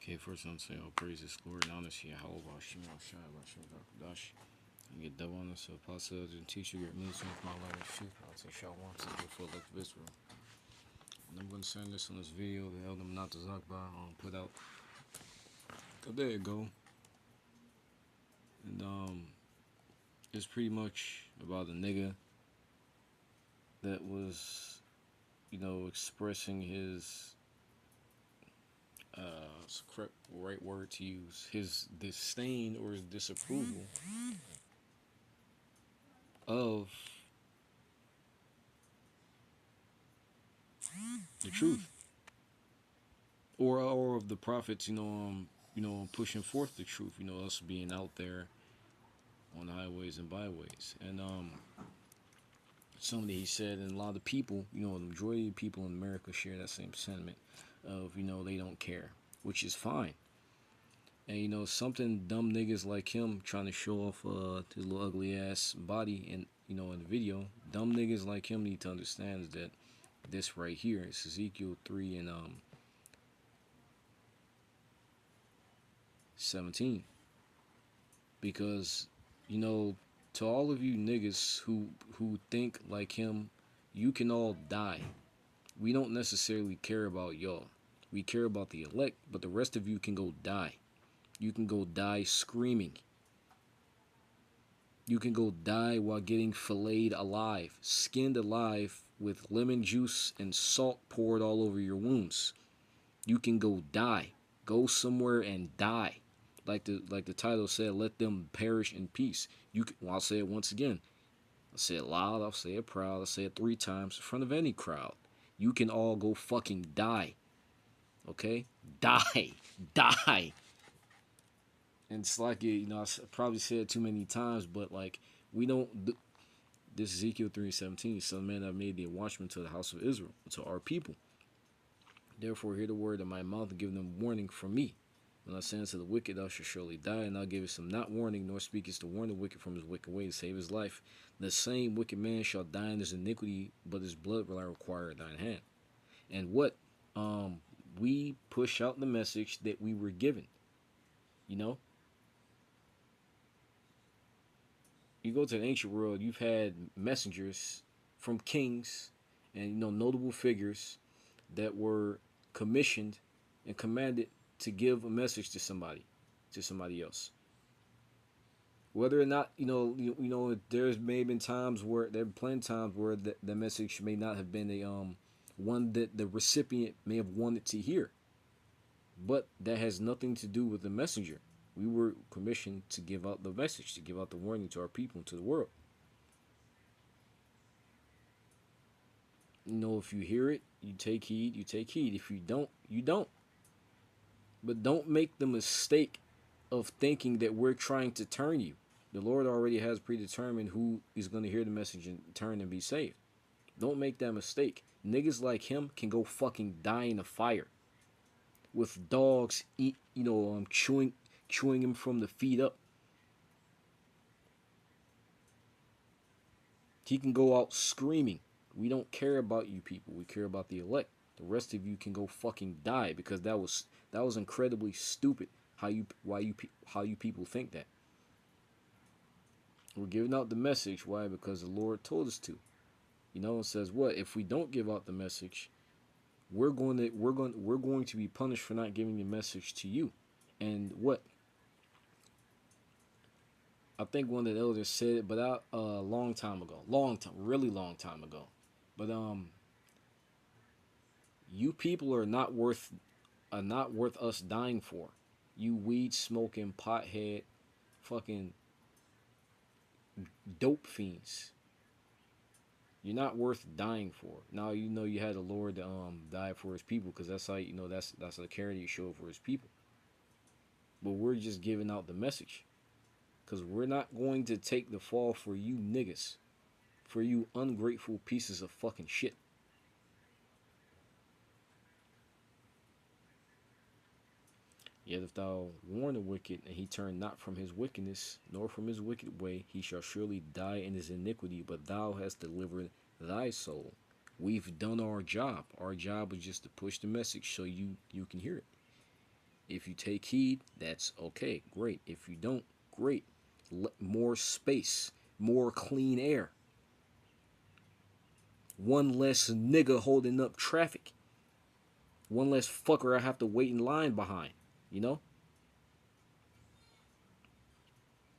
Okay, first I'm saying, all praises, glory, and honor to Yahweh, Hashem, Shai, Hashem, Dash. And get double honor to apostles and teacher, get me some of my life, sheep. I'll take Shalom to the full elect of Israel. And I'm going to send this on this video the Elder not to Zakba put out a day ago. And it's pretty much about a nigga that was, expressing his it's the correct right word to use, his disdain or his disapproval of the truth or of the prophets, pushing forth the truth, us being out there on the highways and byways. And something he said, and a lot of people, the majority of people in America share that same sentiment of, they don't care, which is fine. And something dumb niggas like him trying to show off his little ugly ass body in in the video, dumb niggas like him need to understand is that this right here is Ezekiel 3 and 17. Because, to all of you niggas who think like him, you can all die. We don't necessarily care about y'all. We care about the elect, but the rest of you can go die. You can go die screaming. You can go die while getting filleted alive, skinned alive with lemon juice and salt poured all over your wounds. You can go die. Go somewhere and die. Like the title said, let them perish in peace. I'll say it once again. I'll say it loud, I'll say it proud, I'll say it 3 times in front of any crowd. You can all go fucking die. Okay? Die. Die. And it's like, I probably said it too many times, but like, we don't. This is Ezekiel 3:17. Son of man, I made thee a watchman to the house of Israel, to our people. Therefore, hear the word of my mouth and give them warning from me. When I say unto the wicked, thou shalt surely die, and thou givest him not warning, nor speakest to warn the wicked from his wicked way to save his life. The same wicked man shall die in his iniquity, but his blood will I require at thine hand. And what? We push out the message that we were given. You go to the ancient world, you've had messengers from kings and notable figures that were commissioned and commanded to give a message to somebody else. Whether or not there's may have been times where there have been plenty of times where the message may not have been a one that the recipient may have wanted to hear, but that has nothing to do with the messenger. We were commissioned to give out the message, to give out the warning to our people and to the world. If you hear it, you take heed, you take heed. If you don't, you don't. But don't make the mistake of thinking that we're trying to turn you. The Lord already has predetermined who is going to hear the message and turn and be saved. Don't make that mistake. Niggas like him can go fucking die in a fire with dogs chewing him from the feet up. He can go out screaming. We don't care about you people. We care about the elect. The rest of you can go fucking die, because that was incredibly stupid how you people think that. We're giving out the message. Why? Because the Lord told us to. It says what? If we don't give out the message, we're going to be punished for not giving the message to you. And what? I think one of the elders said it, but a long time ago, really long time ago. But you people are not worth us dying for. You weed smoking pothead, fucking dope fiends. You're not worth dying for. Now you had the Lord to die for his people, because that's how that's the care you show for his people. But we're just giving out the message. Because we're not going to take the fall for you niggas. For you ungrateful pieces of fucking shit. Yet if thou warn the wicked, and he turn not from his wickedness, nor from his wicked way, he shall surely die in his iniquity, but thou hast delivered thy soul. We've done our job. Our job is just to push the message so you can hear it. If you take heed, that's okay, great. If you don't, great. More space, more clean air, one less nigga holding up traffic, one less fucker I have to wait in line behind, you know?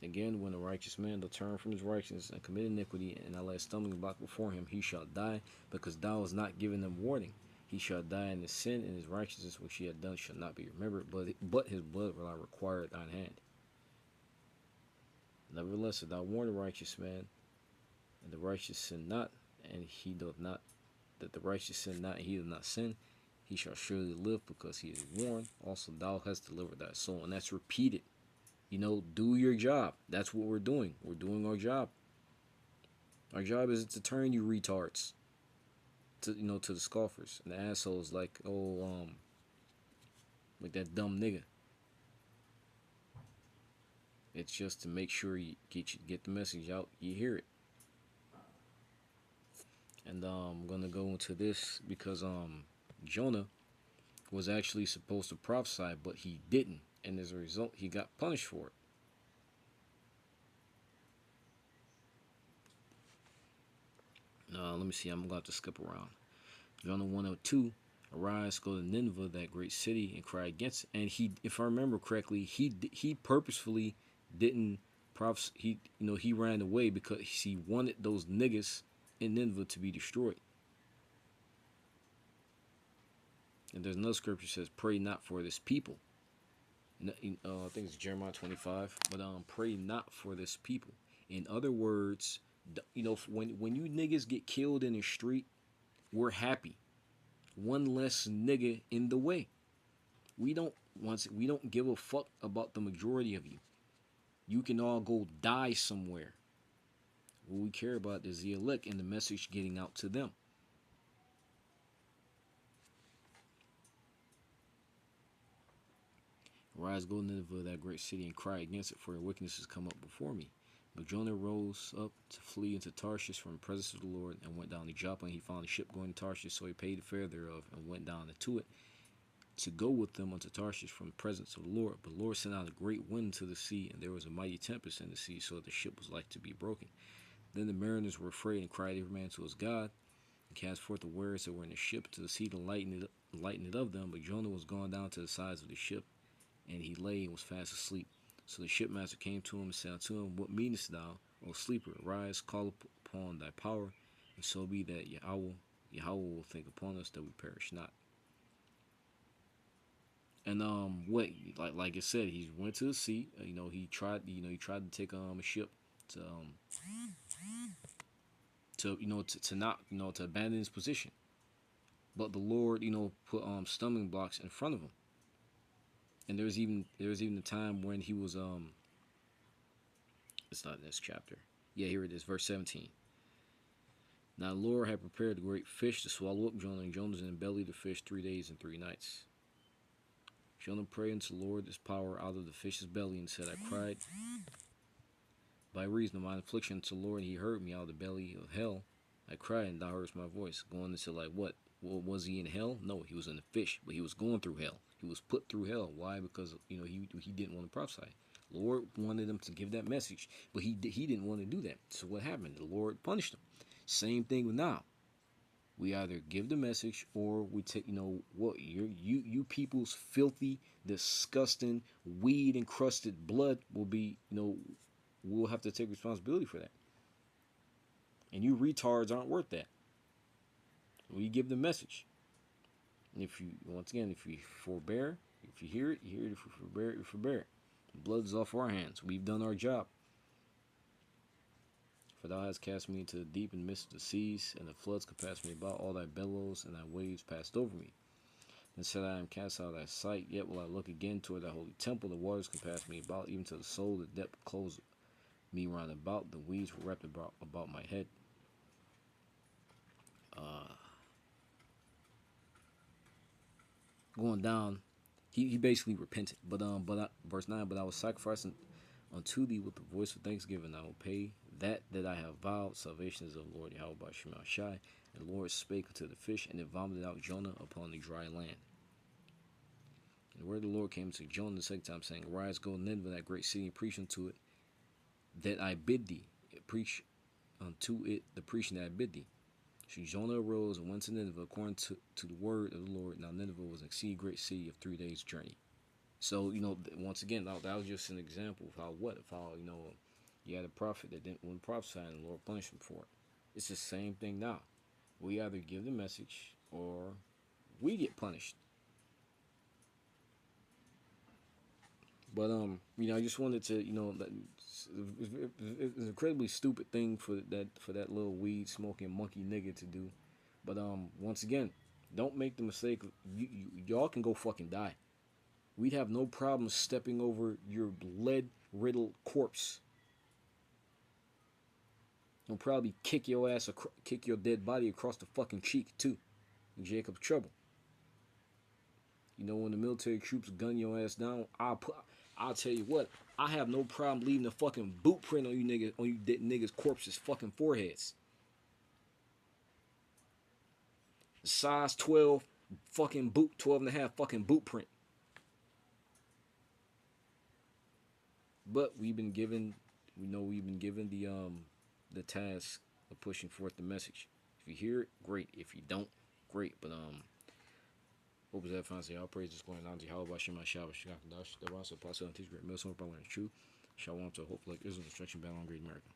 Again, when a righteous man will turn from his righteousness and commit iniquity, and I lay a stumbling block before him, he shall die, because thou hast not given them warning. He shall die in his sin, and his righteousness which he had done shall not be remembered, but his blood will I require at thine hand. Nevertheless, if thou warn the righteous man, and the righteous sin not, and he doth not, that the righteous sin not, and he doth not sin, he shall surely live, because he is warned. Also, thou hast delivered thy soul, and that's repeated. Do your job. That's what we're doing. We're doing our job. Our job is to turn you retards to the scoffers and the assholes like like that dumb nigga. It's just to make sure you get the message out. You hear it. And I'm gonna go into this because Jonah was actually supposed to prophesy, but he didn't, and as a result, he got punished for it. Let me see. I'm going to have to skip around. Jonah 1:2, arise, go to Nineveh, that great city, and cry against it. And he, if I remember correctly, he purposefully didn't prophesy. He ran away because he wanted those niggas in Nineveh to be destroyed. And there's another scripture that says, pray not for this people. I think it's Jeremiah 25, but pray not for this people. In other words, when you niggas get killed in the street, we're happy. One less nigga in the way. We don't give a fuck about the majority of you. You can all go die somewhere. What we care about is the elect and the message getting out to them. Arise, go to Nineveh, that great city, and cry against it, for your wickedness has come up before me. But Jonah rose up to flee into Tarshish from the presence of the Lord, and went down to Joppa, and he found a ship going to Tarshish, so he paid the fare thereof, and went down into it, to go with them unto Tarshish from the presence of the Lord. But the Lord sent out a great wind to the sea, and there was a mighty tempest in the sea, so that the ship was like to be broken. Then the mariners were afraid, and cried every man to his God, and cast forth the wares that were in the ship to the sea to lighten it of them. But Jonah was gone down to the sides of the ship, and he lay and was fast asleep. So the shipmaster came to him and said unto him, what meanest thou, O sleeper? Arise, call upon thy power, and so be that Yahweh will think upon us, that we perish not. And like I said, he went to the sea. He tried to take a ship to not to abandon his position. But the Lord put stumbling blocks in front of him. And there was even a time when he was it's not in this chapter. Yeah, here it is, verse 17. Now the Lord had prepared a great fish to swallow up Jonah, and Jonah was in the belly of the fish 3 days and 3 nights. Jonah prayed unto the Lord this power out of the fish's belly, and said, I cried by reason of my affliction unto the Lord, and he heard me out of the belly of hell. I cried, and thou heardest my voice. Going into like what? Well, was he in hell? No, he was in the fish, but he was going through hell. He was put through hell. Why? Because he didn't want to prophesy. The Lord wanted him to give that message, but he didn't want to do that. So what happened? The Lord punished him. Same thing with now. We either give the message, or we take what you people's filthy, disgusting, weed encrusted blood will be. We'll have to take responsibility for that. And you retards aren't worth that. We give the message. And if you forbear, if you hear it, you hear it. If you forbear. The blood is off our hands. We've done our job. For thou hast cast me into the deep and midst of the seas, and the floods compassed me about. All thy billows and thy waves passed over me. Then said I am cast out of thy sight, yet will I look again toward thy holy temple. The waters compassed me about, even to the soul. The depth closed me round about. The weeds were wrapped about my head. Going down, he basically repented. But verse 9, but I will sacrifice unto thee with the voice of thanksgiving. I will pay that I have vowed. Salvation is of the Lord Yahweh by Shema Shai. And the Lord spake unto the fish, and it vomited out Jonah upon the dry land. And the word of the Lord came to Jonah the second time, saying, Arise, go to Nineveh, that great city, and preach unto it that I bid thee. Preach unto it the preaching that I bid thee. So Jonah arose and went to Nineveh according to the word of the Lord. Now Nineveh was an exceeding great city of 3 days' journey. So, once again, that was just an example of how, you had a prophet that didn't want to prophesy and the Lord punished him for it. It's the same thing now. We either give the message or we get punished. But I just wanted to, it's an incredibly stupid thing for that little weed smoking monkey nigga to do. But once again, don't make the mistake. Y'all can go fucking die. We'd have no problem stepping over your lead riddled corpse. We'll probably kick your dead body across the fucking cheek too. In Jacob's trouble. When the military troops gun your ass down, I'll tell you what, I have no problem leaving a fucking boot print on you dead niggas' corpses' fucking foreheads. Size 12 fucking boot, 12 and a half fucking boot print. But we've been given the task of pushing forth the message. If you hear it, great. If you don't, great. But what was that fancy? All praise is going on to how about Shema Shabbat Shigak Dash, the Rasa Pasa and Teach Great Milson, Power and True. Shalom to hope like Israel destruction battle on Great America.